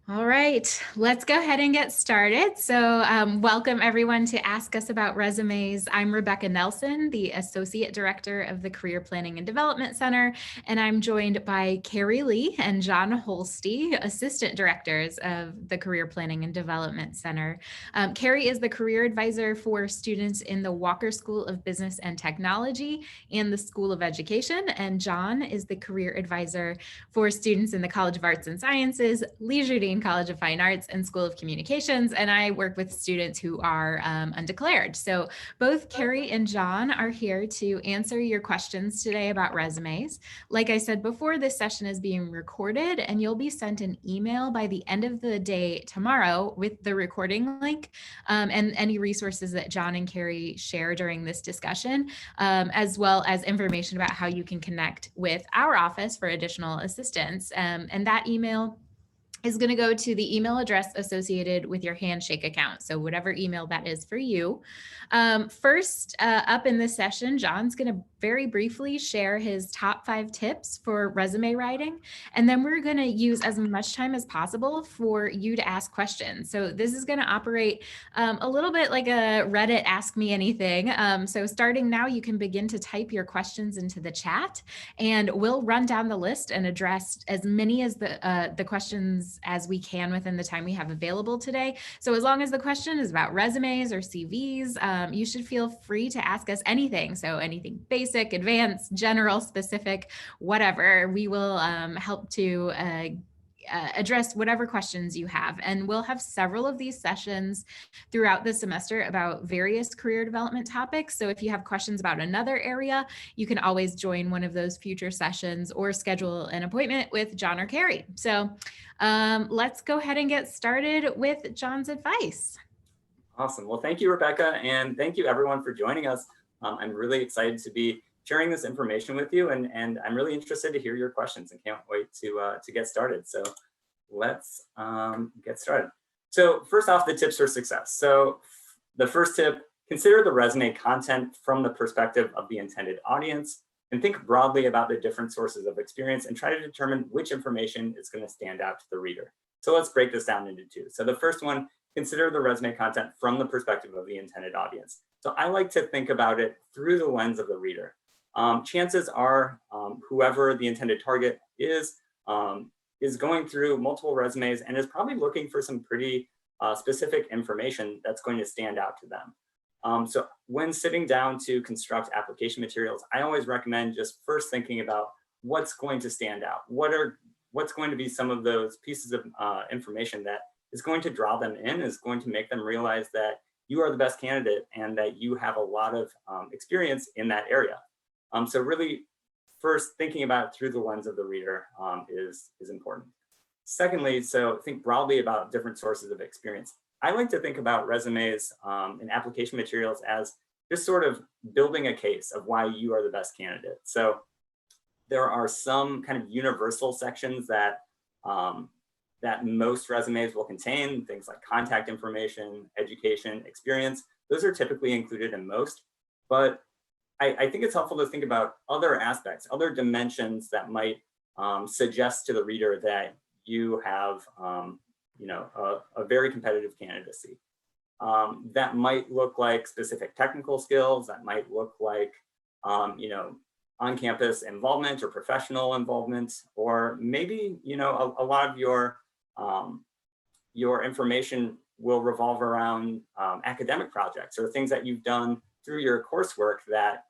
All right, let's go ahead and get started. So welcome everyone to Ask Us About Resumes. I'm Rebecca Nelson, the Associate Director of the Career Planning and Development Center, and I'm joined by Carrie Lee and John Holsty, Assistant Directors of the Career Planning and Development Center. Carrie is the Career Advisor for students in the Walker School of Business and Technology and the School of Education, and John is the Career Advisor for students in the College of Arts and Sciences, Leisure Dean College of Fine Arts, and School of Communications. And I work with students who are undeclared. So both Carrie and John are here to answer your questions today about resumes. Like I said before, this session is being recorded and you'll be sent an email by the end of the day tomorrow with the recording link and any resources that John and Carrie share during this discussion, as well as information about how you can connect with our office for additional assistance. And that email is going to go to the email address associated with your Handshake account. So whatever email that is for you. First up in this session, John's going to very briefly share his top 5 tips for resume writing. And then we're going to use as much time as possible for you to ask questions. So this is going to operate a little bit like a Reddit Ask Me Anything. So starting now, you can begin to type your questions into the chat and we'll run down the list and address as many as the questions as we can within the time we have available today. So as long as the question is about resumes or CVs, you should feel free to ask us anything. So anything basic, advanced, general, specific, whatever. We will help to address whatever questions you have. And we'll have several of these sessions throughout the semester about various career development topics. So if you have questions about another area, you can always join one of those future sessions or schedule an appointment with John or Carrie. So let's go ahead and get started with John's advice. Awesome. Well, thank you, Rebecca, and thank you everyone for joining us. I'm really excited to be sharing this information with you, and I'm really interested to hear your questions and can't wait to get started. So let's get started. So first off, the tips for success. So the first tip, consider the resume content from the perspective of the intended audience and think broadly about the different sources of experience and try to determine which information is going to stand out to the reader. So let's break this down into 2. So the first one, consider the resume content from the perspective of the intended audience. So I like to think about it through the lens of the reader. Chances are whoever the intended target is going through multiple resumes and is probably looking for some pretty specific information that's going to stand out to them. So when sitting down to construct application materials, I always recommend just first thinking about what's going to stand out. What's going to be some of those pieces of information that is going to draw them in, is going to make them realize that you are the best candidate and that you have a lot of experience in that area. So really, first thinking about it through the lens of the reader is important. Secondly, so think broadly about different sources of experience. I like to think about resumes and application materials as just sort of building a case of why you are the best candidate. So there are some kind of universal sections that that most resumes will contain, things like contact information, education, experience. Those are typically included in most, but I think it's helpful to think about other aspects, other dimensions that might suggest to the reader that you have a very competitive candidacy. That might look like specific technical skills, that might look like on-campus involvement or professional involvement, or maybe a lot of your information will revolve around academic projects or things that you've done through your coursework that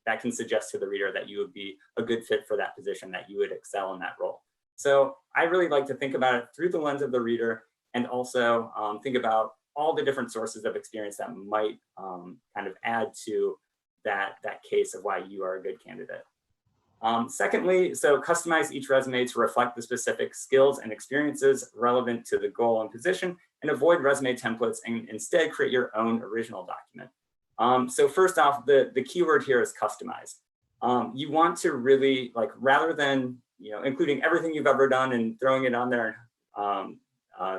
that can suggest to the reader that you would be a good fit for that position, that you would excel in that role. So I really like to think about it through the lens of the reader, and also think about all the different sources of experience that might kind of add to that case of why you are a good candidate. Secondly, so customize each resume to reflect the specific skills and experiences relevant to the goal and position, and avoid resume templates and instead create your own original document. So first off, the keyword here is customize. You want to really, like, rather than including everything you've ever done and throwing it on there,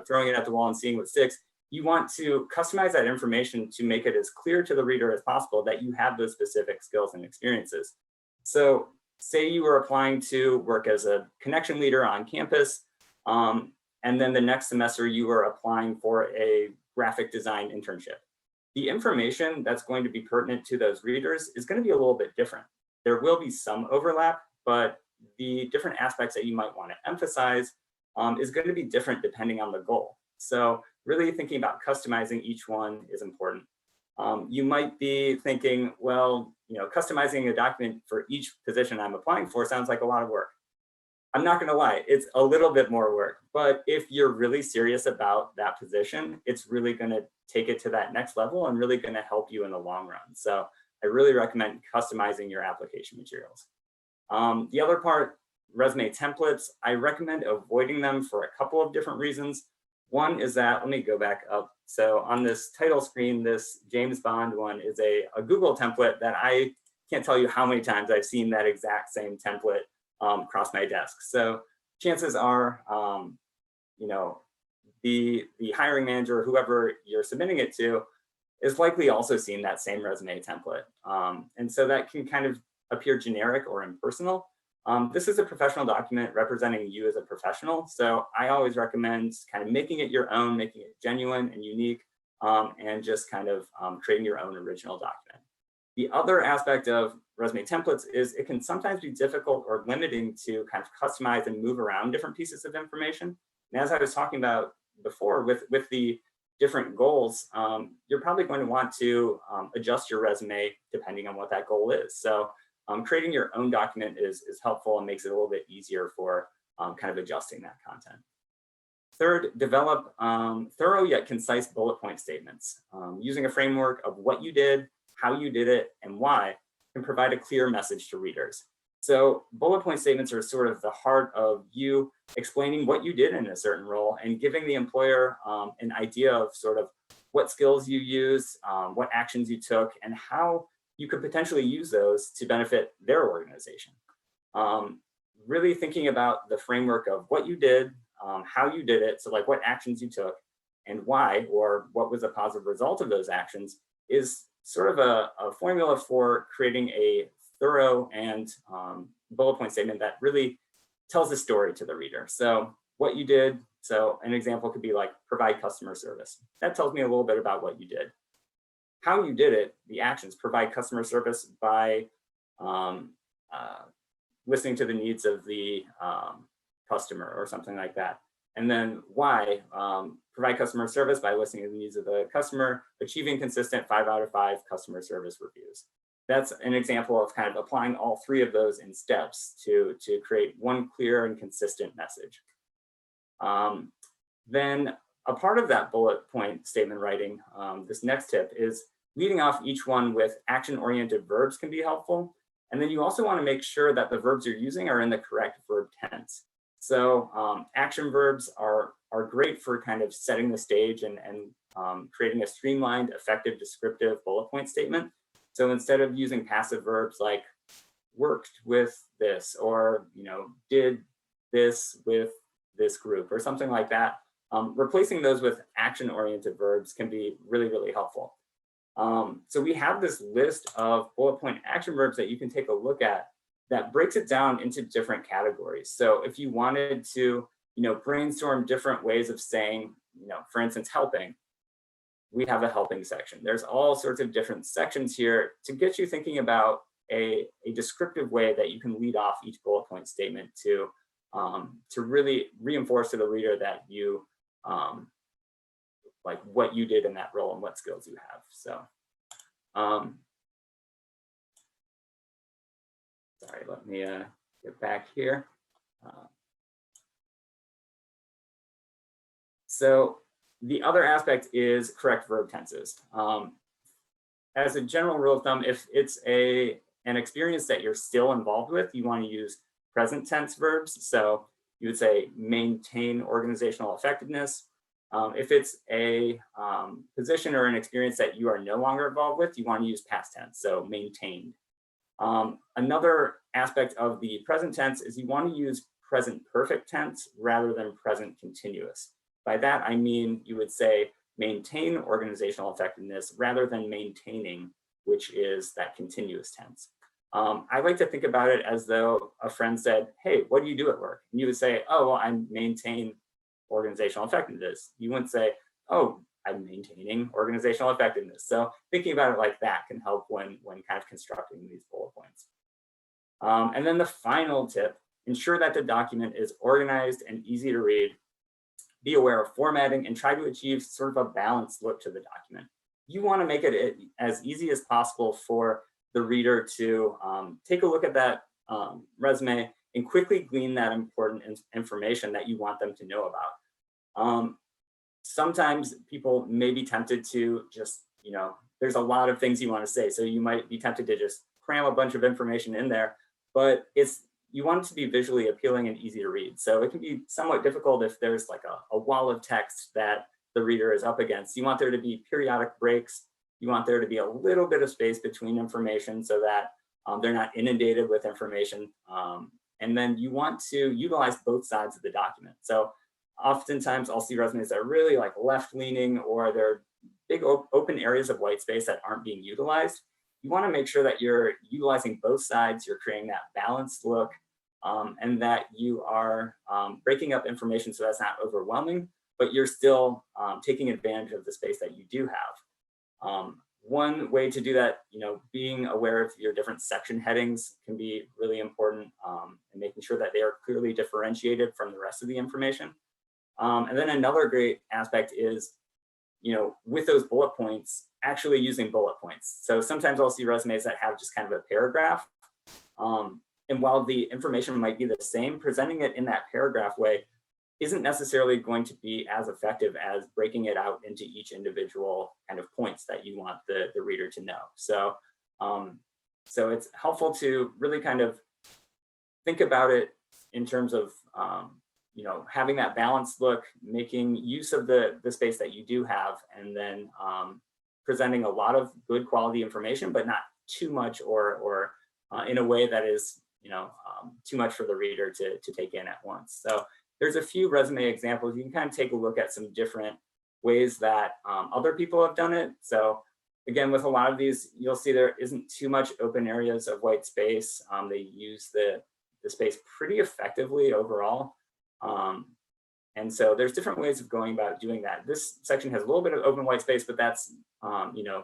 throwing it at the wall and seeing what sticks, you want to customize that information to make it as clear to the reader as possible that you have those specific skills and experiences. So say you were applying to work as a connection leader on campus. and then the next semester you are applying for a graphic design internship. The information that's going to be pertinent to those readers is going to be a little bit different. There will be some overlap, but the different aspects that you might want to emphasize is going to be different depending on the goal. So really thinking about customizing each one is important. You might be thinking, well, customizing a document for each position I'm applying for sounds like a lot of work. I'm not going to lie, it's a little bit more work, but if you're really serious about that position, it's really going to take it to that next level and really going to help you in the long run. So I really recommend customizing your application materials. The other part, resume templates, I recommend avoiding them for a couple of different reasons. One is that, let me go back up. So on this title screen, this James Bond one is a Google template that I can't tell you how many times I've seen that exact same template across my desk. So chances are, the hiring manager, whoever you're submitting it to, is likely also seeing that same resume template. And so that can kind of appear generic or impersonal. This is a professional document representing you as a professional. So I always recommend kind of making it your own, making it genuine and unique, and just kind of creating your own original document. The other aspect of resume templates is it can sometimes be difficult or limiting to kind of customize and move around different pieces of information. And as I was talking about before with the different goals, you're probably going to want to adjust your resume depending on what that goal is. So creating your own document is helpful and makes it a little bit easier for kind of adjusting that content. Third, develop thorough yet concise bullet point statements. Using a framework of what you did, how you did it, and why can provide a clear message to readers. So bullet point statements are sort of the heart of you explaining what you did in a certain role and giving the employer an idea of sort of what skills you used, what actions you took, and how you could potentially use those to benefit their organization. Really thinking about the framework of what you did, how you did it, so like what actions you took and why, or what was a positive result of those actions, is sort of a formula for creating a thorough and bullet point statement that really tells a story to the reader. So what you did, so an example could be like provide customer service. That tells me a little bit about what you did. How you did it, the actions, provide customer service by listening to the needs of the customer or something like that. And then why, provide customer service by listening to the needs of the customer, achieving consistent 5 out of 5 customer service reviews. That's an example of kind of applying all 3 of those in steps to create one clear and consistent message. Then a part of that bullet point statement writing, this next tip is leading off each one with action-oriented verbs can be helpful. And then you also want to make sure that the verbs you're using are in the correct verb tense. So action verbs are great for kind of setting the stage and creating a streamlined, effective, descriptive bullet point statement. So instead of using passive verbs like worked with this, or did this with this group or something like that, replacing those with action-oriented verbs can be really, really helpful. So we have this list of bullet point action verbs that you can take a look at that breaks it down into different categories. So if you wanted to, brainstorm different ways of saying, for instance, helping, we have a helping section. There's all sorts of different sections here to get you thinking about a descriptive way that you can lead off each bullet point statement to really reinforce to the reader that you like what you did in that role and what skills you have. So sorry, let me get back here. So the other aspect is correct verb tenses. As a general rule of thumb, if it's an experience that you're still involved with, you want to use present tense verbs. So you would say maintain organizational effectiveness. If it's a position or an experience that you are no longer involved with, you want to use past tense, so maintained. Another aspect of the present tense is you want to use present perfect tense rather than present continuous. By that, I mean, you would say maintain organizational effectiveness rather than maintaining, which is that continuous tense. I like to think about it as though a friend said, hey, what do you do at work? And you would say, oh, well, I maintain organizational effectiveness. You wouldn't say, oh, I'm maintaining organizational effectiveness. So thinking about it like that can help when kind of constructing these bullet points. And then the final tip, ensure that the document is organized and easy to read. Be aware of formatting and try to achieve sort of a balanced look to the document. You want to make it as easy as possible for the reader to take a look at that resume and quickly glean that important information that you want them to know about. Sometimes people may be tempted to just, there's a lot of things you want to say. So you might be tempted to just cram a bunch of information in there, but you want it to be visually appealing and easy to read. So it can be somewhat difficult if there's like a wall of text that the reader is up against. You want there to be periodic breaks. You want there to be a little bit of space between information so that they're not inundated with information. And then you want to utilize both sides of the document. So oftentimes I'll see resumes that are really like left-leaning, or they're big open areas of white space that aren't being utilized. You want to make sure that you're utilizing both sides, you're creating that balanced look, and that you are breaking up information so that's not overwhelming, but you're still taking advantage of the space that you do have. One way to do that, being aware of your different section headings can be really important, and making sure that they are clearly differentiated from the rest of the information. And then another great aspect is, with those bullet points, actually using bullet points. So sometimes I'll see resumes that have just kind of a paragraph. And while the information might be the same, presenting it in that paragraph way isn't necessarily going to be as effective as breaking it out into each individual kind of points that you want the reader to know. So, so it's helpful to really kind of think about it in terms of, having that balanced look, making use of the space that you do have, and then presenting a lot of good quality information, but not too much or in a way that is, too much for the reader to take in at once. So there's a few resume examples. You can kind of take a look at some different ways that other people have done it. So again, with a lot of these, you'll see there isn't too much open areas of white space. They use the space pretty effectively overall. And so there's different ways of going about doing that. This section has a little bit of open white space, but that's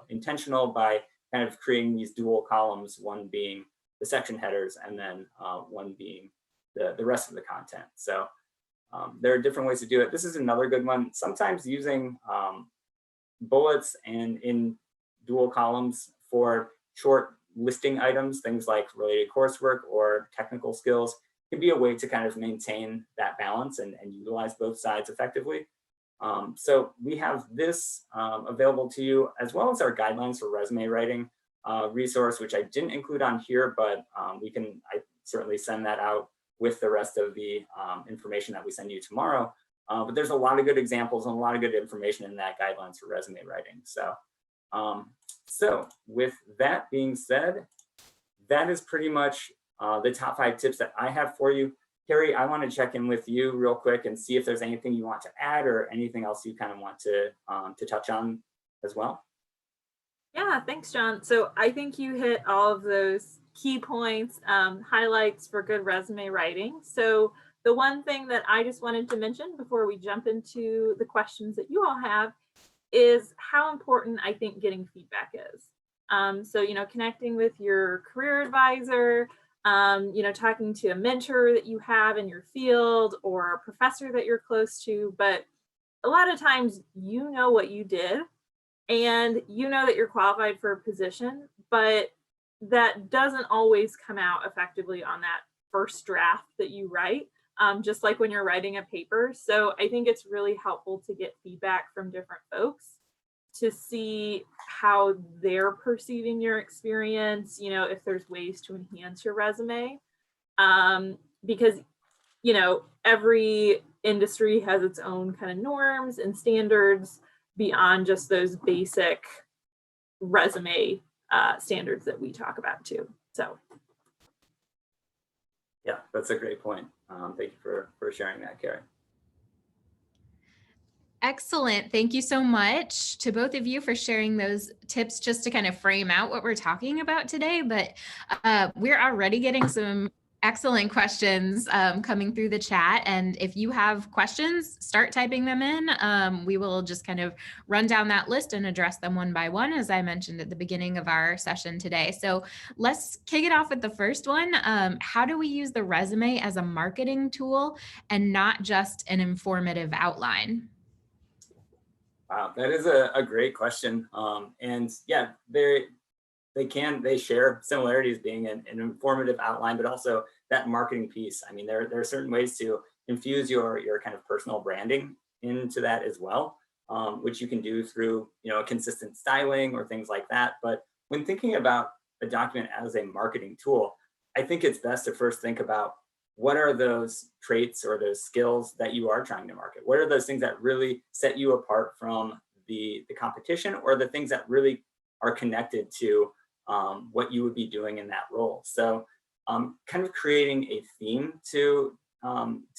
intentional by kind of creating these dual columns, one being the section headers and then one being the rest of the content. So there are different ways to do it. This is another good one. Sometimes using bullets and in dual columns for short listing items, things like related coursework or technical skills, can be a way to kind of maintain that balance and utilize both sides effectively. So we have this available to you, as well as our guidelines for resume writing resource, which I didn't include on here, but I certainly send that out with the rest of the information that we send you tomorrow. But there's a lot of good examples and a lot of good information in that guidelines for resume writing. So, so with that being said, that is pretty much the top 5 tips that I have for you. Carrie, I want to check in with you real quick and see if there's anything you want to add or anything else you kind of want to touch on as well. Yeah, thanks, John. So I think you hit all of those key points, highlights for good resume writing. So the one thing that I just wanted to mention before we jump into the questions that you all have is how important I think getting feedback is. So, connecting with your career advisor, talking to a mentor that you have in your field or a professor that you're close to. But a lot of times, what you did and that you're qualified for a position, but that doesn't always come out effectively on that first draft that you write, just like when you're writing a paper. So I think it's really helpful to get feedback from different folks to see how they're perceiving your experience, if there's ways to enhance your resume. Because, every industry has its own kind of norms and standards beyond just those basic resume standards that we talk about too. So. Yeah, that's a great point. Thank you for sharing that, Carrie. Excellent. Thank you so much to both of you for sharing those tips just to kind of frame out what we're talking about today. But we're already getting some excellent questions coming through the chat. And if you have questions, start typing them in. We will just kind of run down that list and address them one by one, as I mentioned at the beginning of our session today. So let's kick it off with the first one. How do we use the resume as a marketing tool and not just an informative outline? Wow, that is a great question. And yeah, they share similarities being an informative outline, but also that marketing piece. I mean, there are certain ways to infuse your kind of personal branding into that as well, which you can do through, a consistent styling or things like that. But when thinking about a document as a marketing tool, I think it's best to first think about what are those traits or those skills that you are trying to market? What are those things that really set you apart from the competition, or the things that really are connected to what you would be doing in that role? So kind of creating a theme to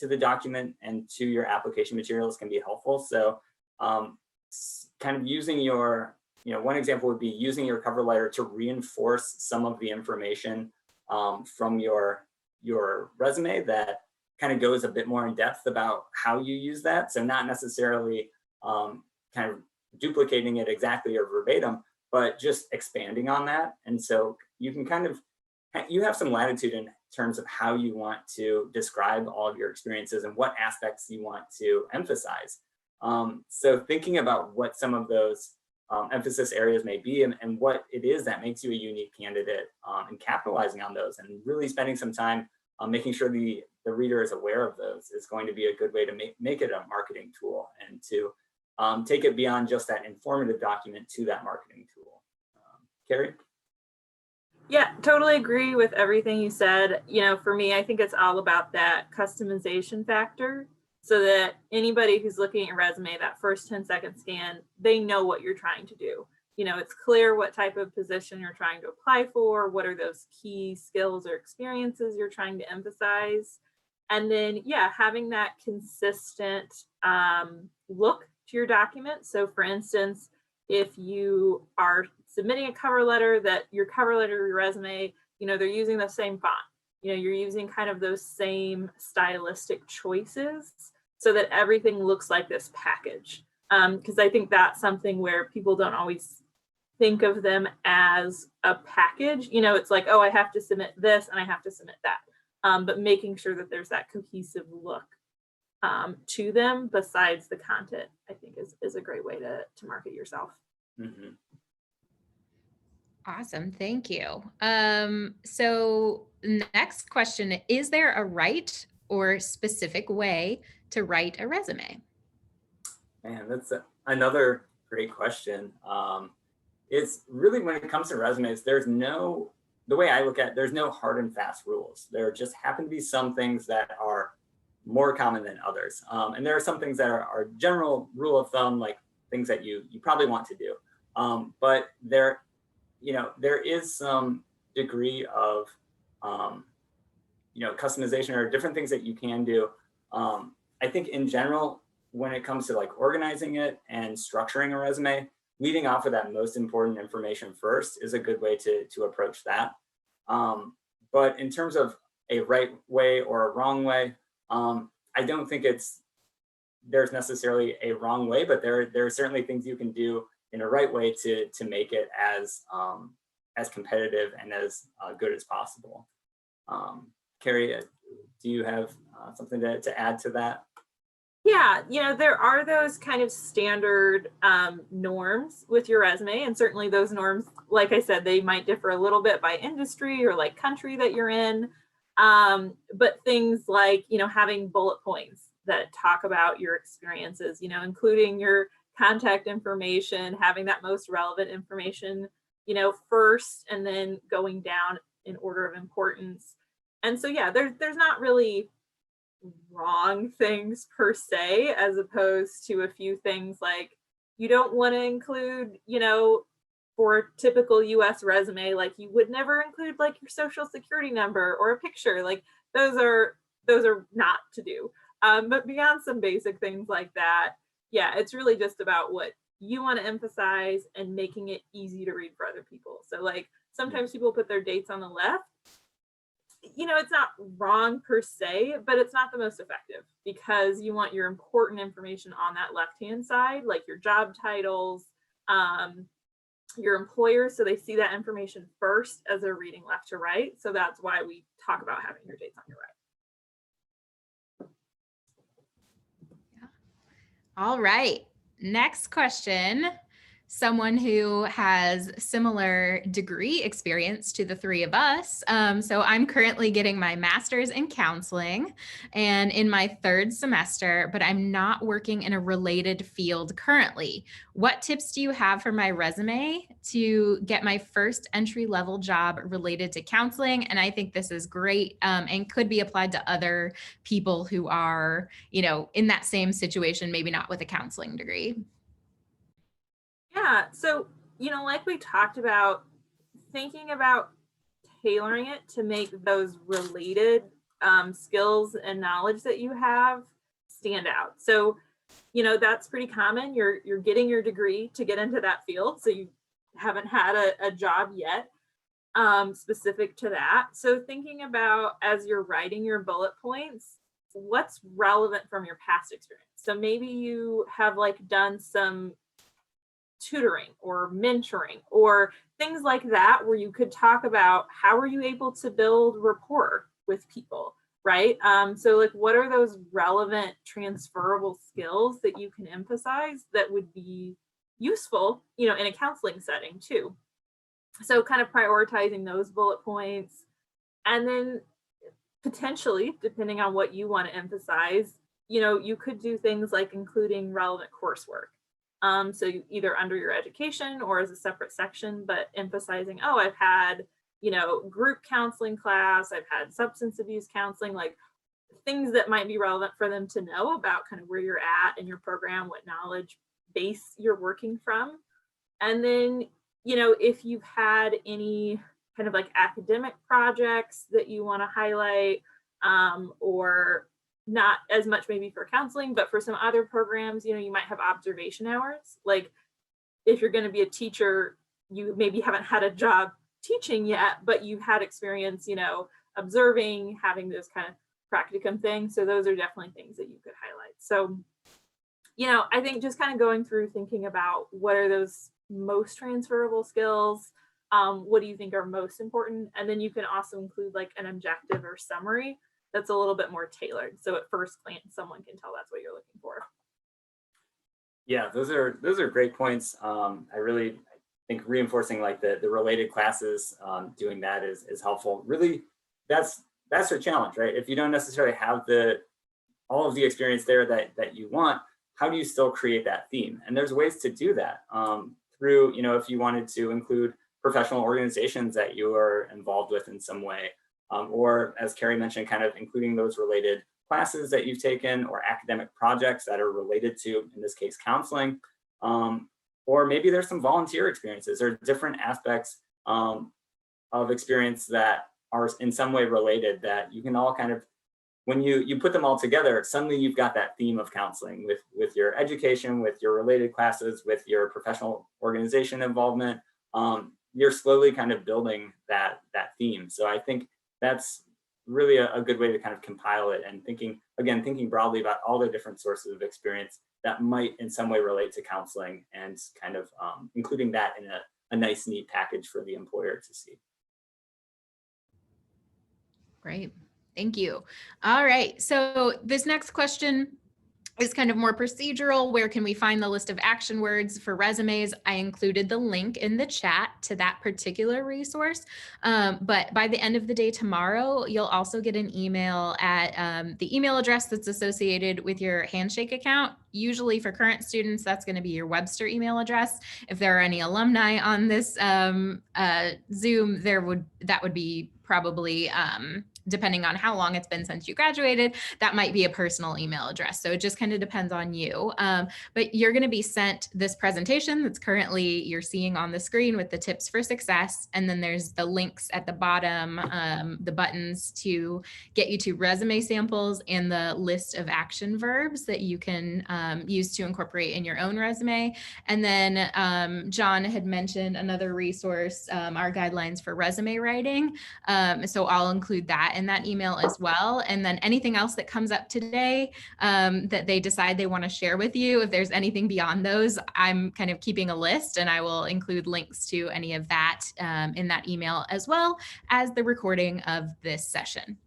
the document and to your application materials can be helpful. So kind of using your, one example would be using your cover letter to reinforce some of the information from your resume that kind of goes a bit more in depth about how you use that. So not necessarily kind of duplicating it exactly or verbatim, but just expanding on that. And so you can you have some latitude in terms of how you want to describe all of your experiences and what aspects you want to emphasize. So thinking about what some of those emphasis areas may be, and what it is that makes you a unique candidate, and capitalizing on those and really spending some time making sure the reader is aware of those is going to be a good way to make it a marketing tool, and to take it beyond just that informative document to that marketing tool. Carrie? Yeah, totally agree with everything you said. For me, I think it's all about that customization factor, so that anybody who's looking at your resume, that first 10-second scan, they know what you're trying to do. It's clear what type of position you're trying to apply for, what are those key skills or experiences you're trying to emphasize. And then, yeah, having that consistent look to your document. So for instance, if you are submitting a cover letter, that your cover letter, your resume, they're using the same font. You're using kind of those same stylistic choices so that everything looks like this package. Because I think that's something where people don't always think of them as a package. It's like, oh, I have to submit this and I have to submit that. But making sure that there's that cohesive look to them besides the content, I think is a great way to market yourself. Mm-hmm. Awesome. Thank you. So next question, is there a right or specific way to write a resume? Man, that's another great question. It's really, when it comes to resumes, the way I look at it, there's no hard and fast rules. There just happen to be some things that are more common than others. And there are some things that are general rule of thumb, like things that you probably want to do. But there is some degree of, customization or different things that you can do. I think in general, when it comes to like organizing it and structuring a resume, leading off of that most important information first is a good way to approach that. But in terms of a right way or a wrong way, I don't think there's necessarily a wrong way, but there are certainly things you can do in a right way to make it as competitive and as good as possible. Carrie, do you have something to add to that? Yeah, there are those kind of standard norms with your resume, and certainly those norms, like I said, they might differ a little bit by industry or like country that you're in. But things like, having bullet points that talk about your experiences, including your contact information, having that most relevant information, first, and then going down in order of importance. And so, yeah, there's not really wrong things per se, as opposed to a few things like you don't want to include, for a typical US resume, like you would never include like your social security number or a picture. Like those are not to do. But beyond some basic things like that, yeah, it's really just about what you want to emphasize and making it easy to read for other people. So like sometimes people put their dates on the left. it's not wrong per se, but it's not the most effective because you want your important information on that left-hand side, like your job titles, your employer, so they see that information first as they're reading left to right. So that's why we talk about having your dates on your right. Yeah. All right. Next question. Someone who has similar degree experience to the three of us. So I'm currently getting my master's in counseling and in my third semester, but I'm not working in a related field currently. What tips do you have for my resume to get my first entry-level job related to counseling? And I think this is great and could be applied to other people who are, in that same situation, maybe not with a counseling degree. Yeah, so, like we talked about, thinking about tailoring it to make those related skills and knowledge that you have stand out. So, that's pretty common. You're getting your degree to get into that field, so you haven't had a job yet specific to that. So thinking about, as you're writing your bullet points, what's relevant from your past experience. So maybe you have done some tutoring or mentoring or things like that, where you could talk about how are you able to build rapport with people, right? So what are those relevant transferable skills that you can emphasize that would be useful, in a counseling setting too. So kind of prioritizing those bullet points, and then potentially, depending on what you want to emphasize, you could do things like including relevant coursework. So either under your education or as a separate section, but emphasizing, oh, I've had, group counseling class, I've had substance abuse counseling, like things that might be relevant for them to know about kind of where you're at in your program, what knowledge base you're working from. And then, if you've had any kind of academic projects that you want to highlight, or not as much maybe for counseling, but for some other programs, you might have observation hours. Like if you're going to be a teacher, you maybe haven't had a job teaching yet, but you've had experience, observing, having those kind of practicum things. So those are definitely things that you could highlight. So, I think just kind of going through thinking about what are those most transferable skills, what do you think are most important? And then you can also include an objective or summary that's a little bit more tailored. So at first glance, someone can tell that's what you're looking for. Yeah, those are great points. I really think reinforcing the related classes, doing that is helpful. Really, that's a challenge, right? If you don't necessarily have all of the experience there that you want, how do you still create that theme? And there's ways to do that through, if you wanted to include professional organizations that you are involved with in some way, or as Carrie mentioned, kind of including those related classes that you've taken or academic projects that are related to, in this case, counseling, or maybe there's some volunteer experiences or different aspects of experience that are in some way related that you can all kind of, when you put them all together, suddenly you've got that theme of counseling with your education, with your related classes, with your professional organization involvement. You're slowly kind of building that theme. So I think that's really a good way to kind of compile it, and thinking broadly about all the different sources of experience that might in some way relate to counseling, and kind of including that in a nice, neat package for the employer to see. Great. Thank you. All right. So this next question is kind of more procedural. Where can we find the list of action words for resumes? I included the link in the chat to that particular resource. But by the end of the day tomorrow, you'll also get an email at the email address that's associated with your Handshake account. Usually for current students, that's going to be your Webster email address. If there are any alumni on this Zoom, that would be probably, depending on how long it's been since you graduated, that might be a personal email address. So it just kind of depends on you. But you're going to be sent this presentation that's currently you're seeing on the screen with the tips for success. And then there's the links at the bottom, the buttons to get you to resume samples and the list of action verbs that you can use to incorporate in your own resume. And then John had mentioned another resource, our guidelines for resume writing. So I'll include that that in that email as well. And then anything else that comes up today that they decide they want to share with you, if there's anything beyond those, I'm kind of keeping a list, and I will include links to any of that in that email, as well as the recording of this session.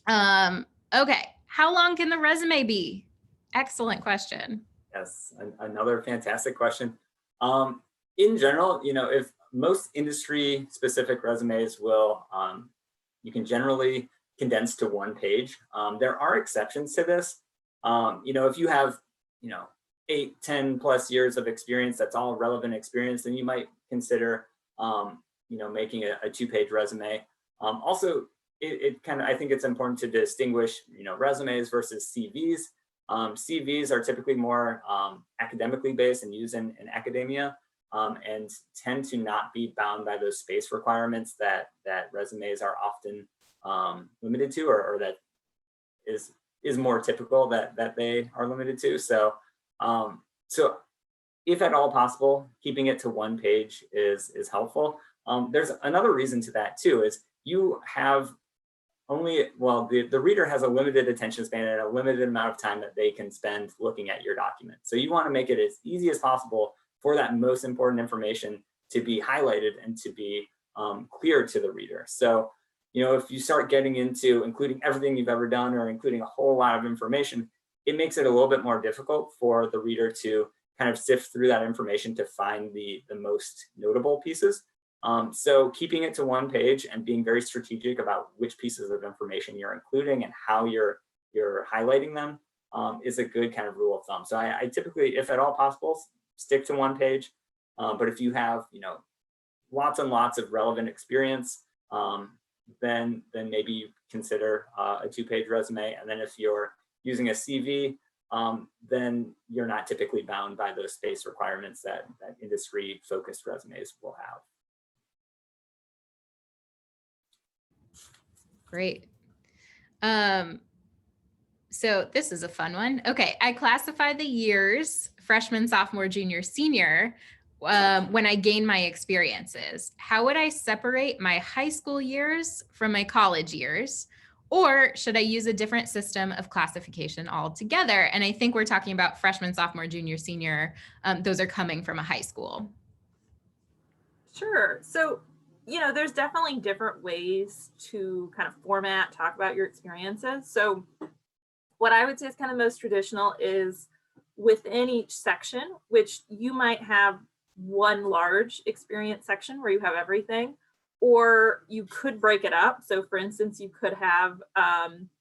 Okay, how long can the resume be? Excellent question. Yes, another fantastic question. In general, if most industry specific resumes will, you can generally condense to 1 page. There are exceptions to this. If you have, 8, 10 plus years of experience, that's all relevant experience, then you might consider, making a 2-page resume. Also, I think it's important to distinguish, resumes versus CVs. CVs are typically more academically based and used in academia, and tend to not be bound by those space requirements that resumes are often limited to, or that is more typical that they are limited to. So if at all possible, keeping it to 1 page is helpful. There's another reason to that too, is you have the reader has a limited attention span and a limited amount of time that they can spend looking at your document. So you want to make it as easy as possible for that most important information to be highlighted and to be clear to the reader. So, if you start getting into including everything you've ever done or including a whole lot of information, it makes it a little bit more difficult for the reader to kind of sift through that information to find the most notable pieces. So keeping it to 1 page and being very strategic about which pieces of information you're including and how you're highlighting them is a good kind of rule of thumb. So I typically, if at all possible, stick to 1 page. But if you have, lots and lots of relevant experience, then maybe you consider a 2-page resume. And then if you're using a CV, then you're not typically bound by those space requirements that industry-focused resumes will have. Great. So this is a fun one. Okay, I classify the years, freshman, sophomore, junior, senior, when I gain my experiences. How would I separate my high school years from my college years? Or should I use a different system of classification altogether? And I think we're talking about freshman, sophomore, junior, senior. Those are coming from a high school. Sure. So, there's definitely different ways to kind of talk about your experiences. So what I would say is kind of most traditional is within each section, which you might have one large experience section where you have everything, or you could break it up. So for instance, you could have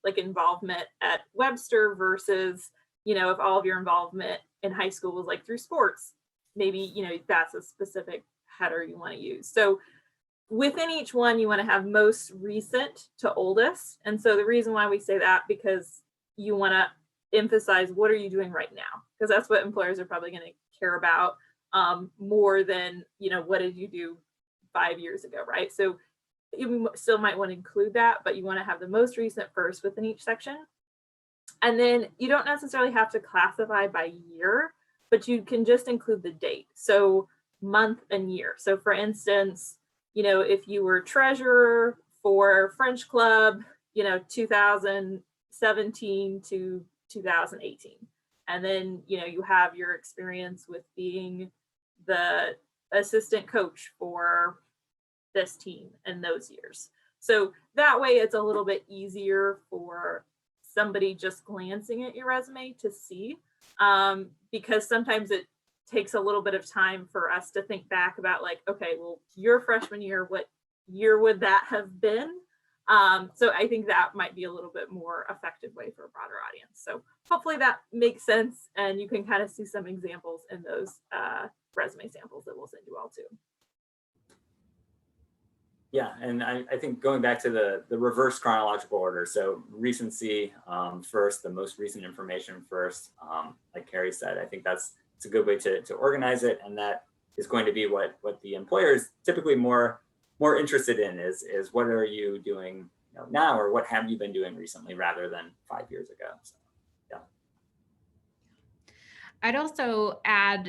like involvement at Webster versus, if all of your involvement in high school was like through sports, maybe, that's a specific header you want to use. So within each one, you want to have most recent to oldest. And so the reason why we say that, because you want to emphasize what are you doing right now? Because that's what employers are probably going to care about more than, what did you do 5 years ago, right? So you still might want to include that, but you want to have the most recent first within each section. And then you don't necessarily have to classify by year, but you can just include the date. So month and year. So for instance, if you were treasurer for French Club, 2017 to 2018. And then, you have your experience with being the assistant coach for this team in those years. So that way it's a little bit easier for somebody just glancing at your resume to see, because sometimes it takes a little bit of time for us to think back about like, okay, well, your freshman year, what year would that have been? So I think that might be a little bit more effective way for a broader audience. So hopefully that makes sense, and you can kind of see some examples in those resume samples that we'll send you all to. Yeah, and I think going back to the reverse chronological order, so recency first, the most recent information first, like Carrie said, I think it's a good way to organize it, and that is going to be what the employer is typically more interested in is what are you doing now, or what have you been doing recently, rather than 5 years ago. So, yeah. I'd also add,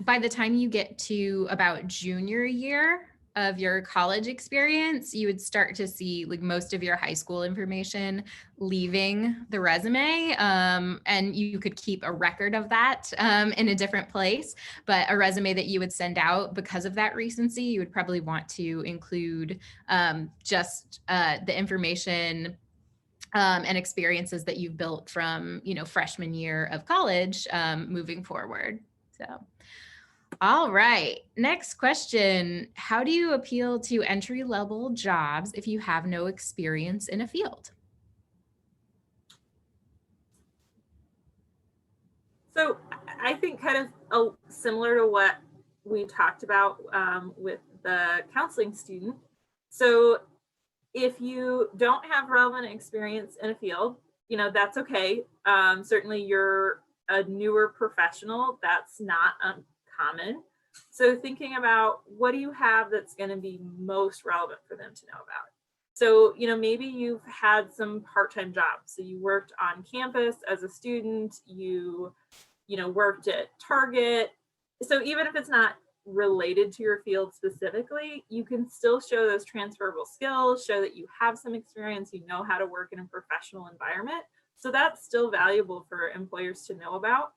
by the time you get to about junior year, of your college experience, you would start to see like most of your high school information leaving the resume. And you could keep a record of that in a different place. But a resume that you would send out because of that recency, you would probably want to include just the information and experiences that you've built from, freshman year of college moving forward. So, all right. Next question. How do you appeal to entry-level jobs if you have no experience in a field? So I think kind of similar to what we talked about with the counseling student. So if you don't have relevant experience in a field, that's okay. Certainly you're a newer professional, that's not uncommon. So thinking about what do you have that's going to be most relevant for them to know about. So, maybe you've had some part-time jobs. So you worked on campus as a student, you worked at Target. So even if it's not related to your field specifically, you can still show those transferable skills, show that you have some experience, you know how to work in a professional environment. So that's still valuable for employers to know about.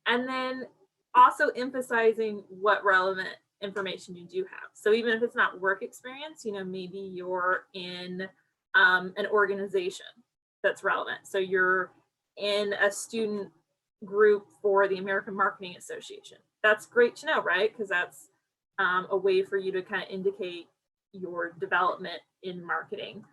And then also emphasizing what relevant information you do have. So even if it's not work experience, maybe you're in an organization that's relevant. So you're in a student group for the American Marketing Association. That's great to know, right? Because that's a way for you to kind of indicate your development in marketing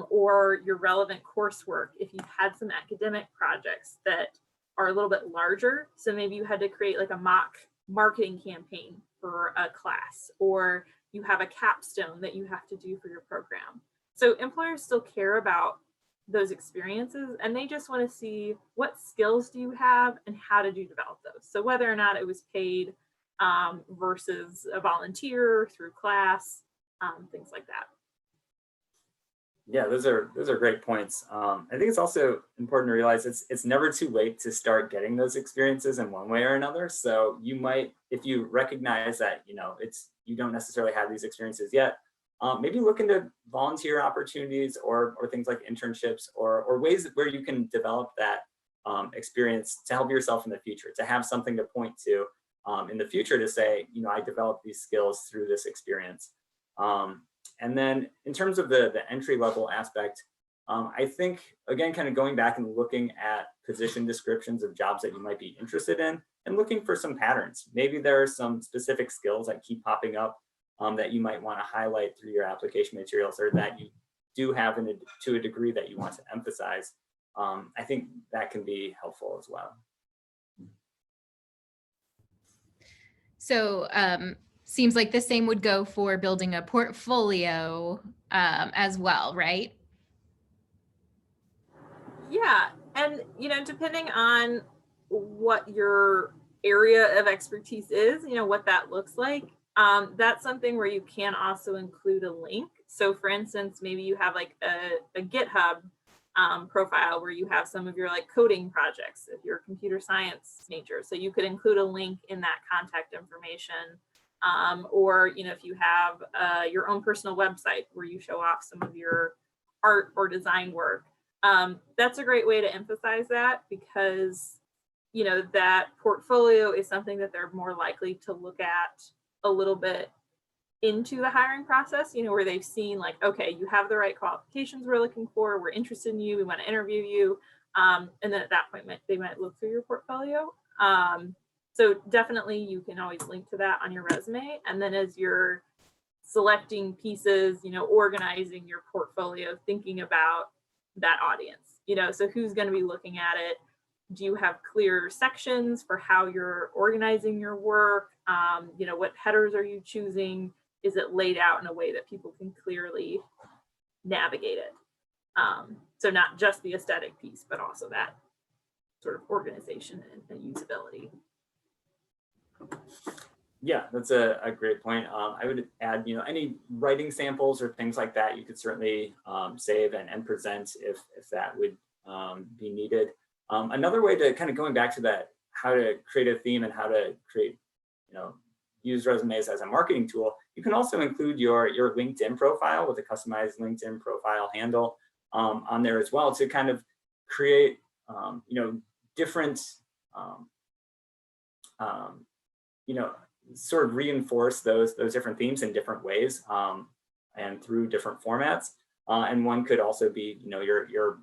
or your relevant coursework. If you've had some academic projects that are a little bit larger, so maybe you had to create like a mock marketing campaign for a class, or you have a capstone that you have to do for your program. So employers still care about those experiences, and they just want to see what skills do you have and how did you develop those. So whether or not it was paid versus a volunteer through class, things like that. Yeah, those are great points. I think it's also important to realize it's never too late to start getting those experiences in one way or another. So you might, if you recognize that you don't necessarily have these experiences yet, maybe look into volunteer opportunities or things like internships or ways where you can develop that experience to help yourself in the future, to have something to point to in the future to say, I developed these skills through this experience. And then in terms of the entry level aspect, I think, again, kind of going back and looking at position descriptions of jobs that you might be interested in and looking for some patterns. Maybe there are some specific skills that keep popping up that you might want to highlight through your application materials, or that you do have to a degree that you want to emphasize. I think that can be helpful as well. So seems like the same would go for building a portfolio as well, right? Yeah, and depending on what your area of expertise is, what that looks like, that's something where you can also include a link. So for instance, maybe you have like a GitHub profile where you have some of your like coding projects if you're a computer science major. So you could include a link in that contact information. Or if you have your own personal website where you show off some of your art or design work, that's a great way to emphasize that, because that portfolio is something that they're more likely to look at a little bit into the hiring process, where they've seen like, okay, you have the right qualifications we're looking for, we're interested in you, we want to interview you, and then at that point they might look through your portfolio. So definitely you can always link to that on your resume. And then as you're selecting pieces, organizing your portfolio, thinking about that audience, so who's going to be looking at it? Do you have clear sections for how you're organizing your work? What headers are you choosing? Is it laid out in a way that people can clearly navigate it? So not just the aesthetic piece, but also that sort of organization and usability. Yeah, that's a great point. I would add, any writing samples or things like that, you could certainly save and present if that would be needed. Another way to kind of going back to that, how to create a theme and how to create, use resumes as a marketing tool, you can also include your LinkedIn profile with a customized LinkedIn profile handle on there as well to kind of create, different, sort of reinforce those different themes in different ways and through different formats. And one could also be, your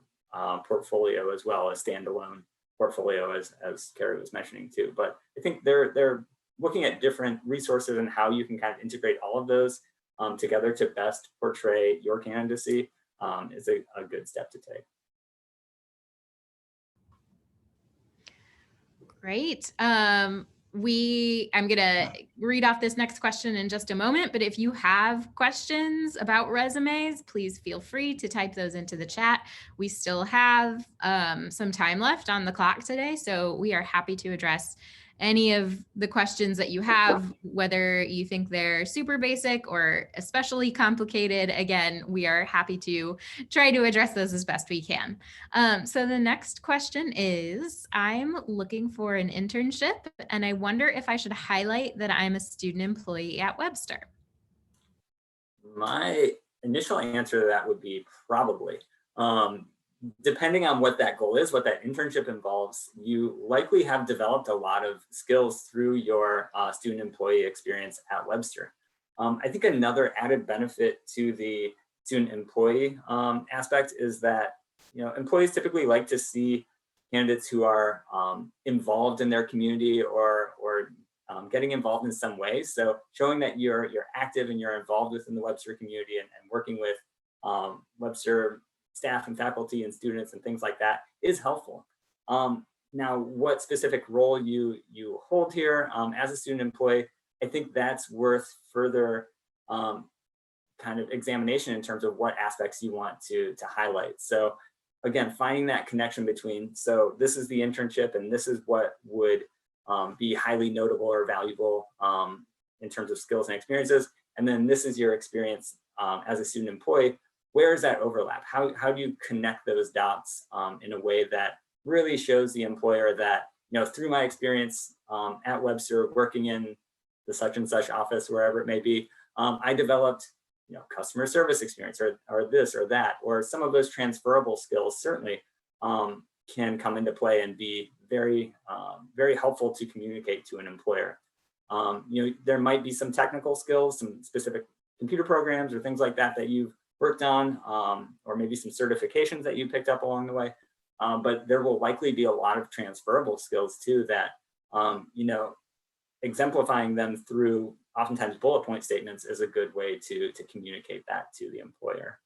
portfolio as well, a standalone portfolio, as Carrie was mentioning too. But I think they're looking at different resources and how you can kind of integrate all of those together to best portray your candidacy is a good step to take. Great. I'm going to read off this next question in just a moment, but if you have questions about resumes, please feel free to type those into the chat. We still have some time left on the clock today, so we are happy to address any of the questions that you have, whether you think they're super basic or especially complicated. Again, we are happy to try to address those as best we can. So the next question is, I'm looking for an internship and I wonder if I should highlight that I'm a student employee at Webster. My initial answer to that would be probably. Depending on what that goal is, what that internship involves, you likely have developed a lot of skills through your student employee experience at Webster. I think another added benefit to the student employee aspect is that employees typically like to see candidates who are involved in their community or getting involved in some way. So showing that you're active and you're involved within the Webster community and working with Webster staff and faculty and students and things like that is helpful. Now, what specific role you hold here as a student employee, I think that's worth further kind of examination in terms of what aspects you want to highlight. So again, finding that connection between, so this is the internship and this is what would be highly notable or valuable in terms of skills and experiences. And then this is your experience as a student employee. Where is that overlap? How do you connect those dots in a way that really shows the employer that, through my experience at Webster, working in the such and such office, wherever it may be, I developed, customer service experience or this or that, or some of those transferable skills certainly can come into play and be very, very helpful to communicate to an employer. There might be some technical skills, some specific computer programs or things like that you've worked on, or maybe some certifications that you picked up along the way. But there will likely be a lot of transferable skills too that, exemplifying them through oftentimes bullet point statements is a good way to communicate that to the employer.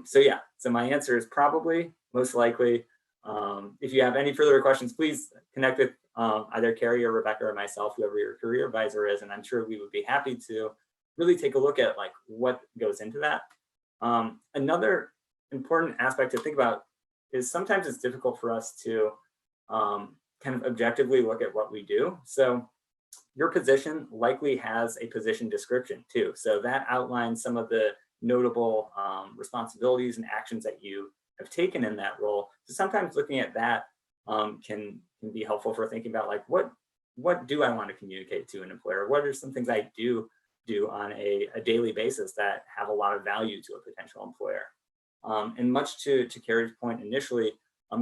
So my answer is probably, most likely. If you have any further questions, please connect with either Carrie or Rebecca or myself, whoever your career advisor is, and I'm sure we would be happy to really take a look at like what goes into that. Another important aspect to think about is sometimes it's difficult for us to kind of objectively look at what we do. So your position likely has a position description too. So that outlines some of the notable responsibilities and actions that you have taken in that role. So sometimes looking at that can be helpful for thinking about like, what do I want to communicate to an employer? What are some things I do on a daily basis that have a lot of value to a potential employer? And much to Carrie's point initially,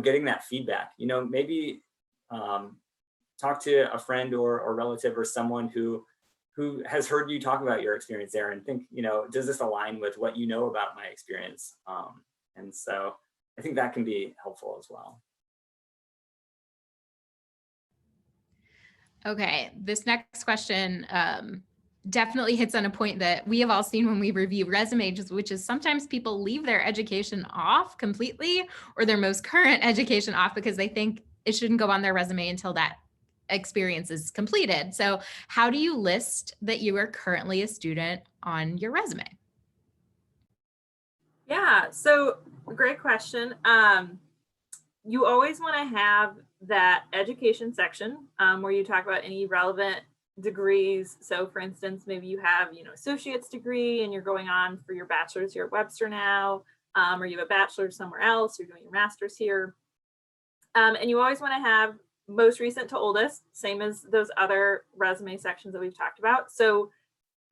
getting that feedback, maybe talk to a friend or relative or someone who has heard you talk about your experience there and think, does this align with what you know about my experience? And so I think that can be helpful as well. Okay, this next question definitely hits on a point that we have all seen when we review resumes, which is sometimes people leave their education off completely or their most current education off because they think it shouldn't go on their resume until that experience is completed. So how do you list that you are currently a student on your resume? Yeah, so great question. You always want to have that education section where you talk about any relevant degrees. So for instance, maybe you have, associate's degree and you're going on for your bachelor's here at Webster now, or you have a bachelor's somewhere else, you're doing your master's here. And you always want to have most recent to oldest, same as those other resume sections that we've talked about. So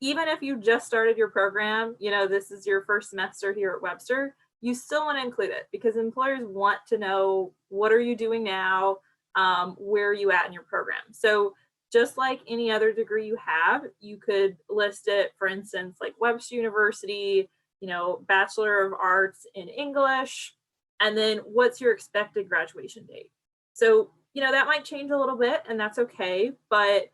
even if you just started your program, this is your first semester here at Webster, you still want to include it because employers want to know, what are you doing now? Where are you at in your program? So just like any other degree you have, you could list it, for instance, like Webster University, Bachelor of Arts in English, and then what's your expected graduation date? So, that might change a little bit, and that's okay. But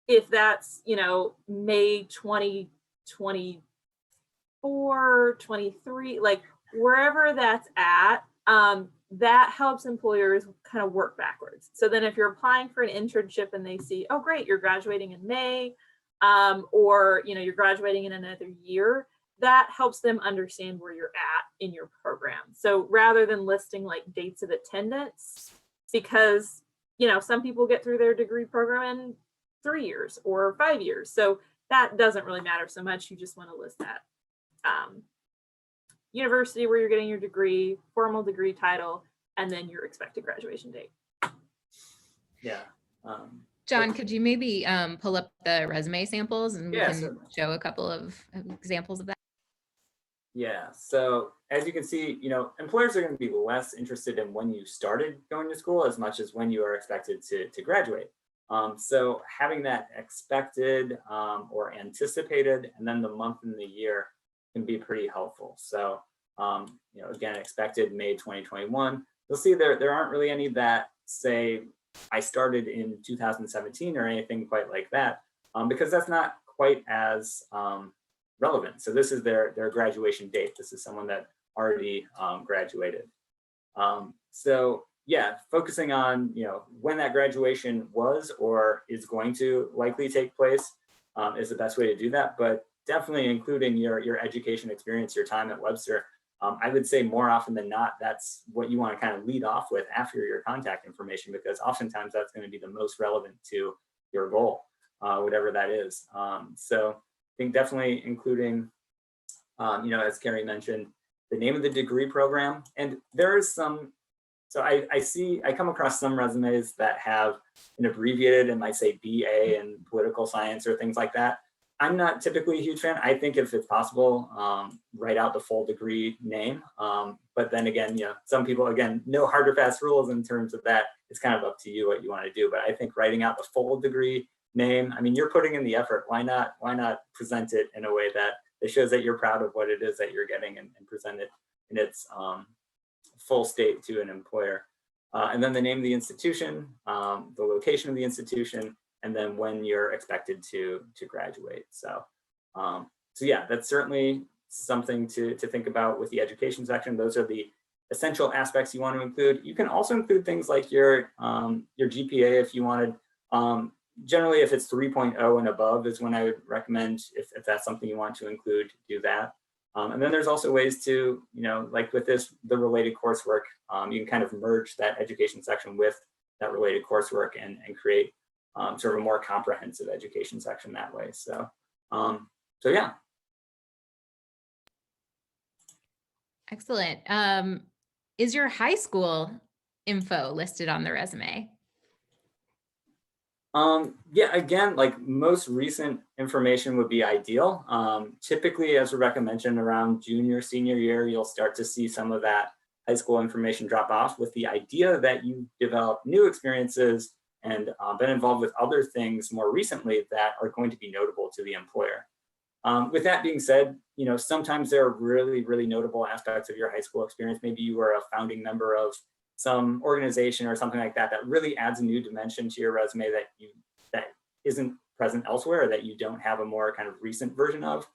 if that's, May 2024, 23, like wherever that's at, that helps employers kind of work backwards. So then if you're applying for an internship and they see, oh, great, you're graduating in May, or, you're graduating in another year, that helps them understand where you're at in your program. So rather than listing like dates of attendance, because, some people get through their degree program in 3 years or 5 years. So that doesn't really matter so much. You just want to list that university where you're getting your degree, formal degree title, and then your expected graduation date. Yeah. John, could you maybe pull up the resume samples and we can certainly show a couple of examples of that? Yeah. So as you can see, employers are going to be less interested in when you started going to school as much as when you are expected to graduate. So having that expected or anticipated, and then the month and the year can be pretty helpful. So, again, expected May 2021. You'll see there aren't really any that say I started in 2017 or anything quite like that, because that's not quite as relevant. So this is their graduation date. This is someone that already graduated. So yeah, focusing on when that graduation was or is going to likely take place is the best way to do that. But definitely including your education experience, your time at Webster. I would say more often than not, that's what you want to kind of lead off with after your contact information, because oftentimes that's going to be the most relevant to your goal, whatever that is. So I think definitely including, as Carrie mentioned, the name of the degree program. And there is some, so I come across some resumes that have an abbreviated and might say BA in political science or things like that. I'm not typically a huge fan. I think if it's possible, write out the full degree name. But then again, some people, again, no hard or fast rules in terms of that. It's kind of up to you what you want to do. But I think writing out the full degree name, I mean, you're putting in the effort. Why not present it in a way that shows that you're proud of what it is that you're getting and present it in its full state to an employer. And then the name of the institution, the location of the institution, and then when you're expected to graduate. So yeah, that's certainly something to think about with the education section. Those are the essential aspects you want to include. You can also include things like your GPA if you wanted. Generally, if it's 3.0 and above is when I would recommend, if that's something you want to include, do that. And then there's also ways to, like with the related coursework, you can kind of merge that education section with that related coursework and create sort of a more comprehensive education section that way. So yeah. Excellent. Is your high school info listed on the resume? Yeah, again, like most recent information would be ideal. Typically, as Rebecca mentioned, around junior, senior year, you'll start to see some of that high school information drop off, with the idea that you develop new experiences and been involved with other things more recently that are going to be notable to the employer. With that being said, sometimes there are really, really notable aspects of your high school experience. Maybe you were a founding member of some organization or something like that really adds a new dimension to your resume that isn't present elsewhere, or that you don't have a more kind of recent version of.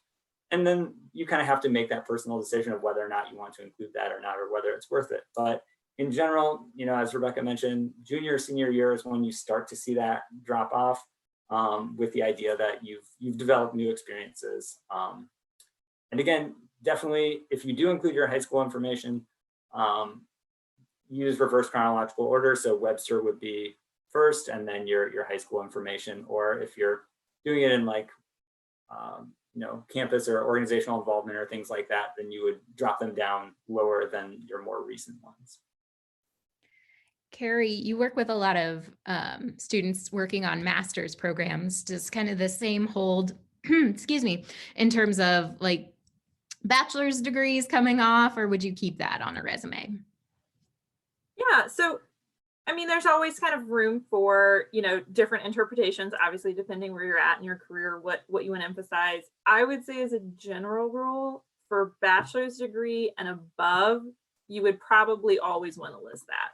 And then you kind of have to make that personal decision of whether or not you want to include that or not, or whether it's worth it. But in general, as Rebecca mentioned, junior, senior year is when you start to see that drop off, with the idea that you've developed new experiences. And again, definitely, if you do include your high school information, use reverse chronological order. So Webster would be first, and then your high school information. Or if you're doing it in like, campus or organizational involvement or things like that, then you would drop them down lower than your more recent ones. Carrie, you work with a lot of students working on master's programs. Does kind of the same hold, excuse me, in terms of like bachelor's degrees coming off, or would you keep that on a resume? Yeah, so I mean, there's always kind of room for, different interpretations, obviously, depending where you're at in your career, what you want to emphasize. I would say as a general rule, for bachelor's degree and above, you would probably always want to list that.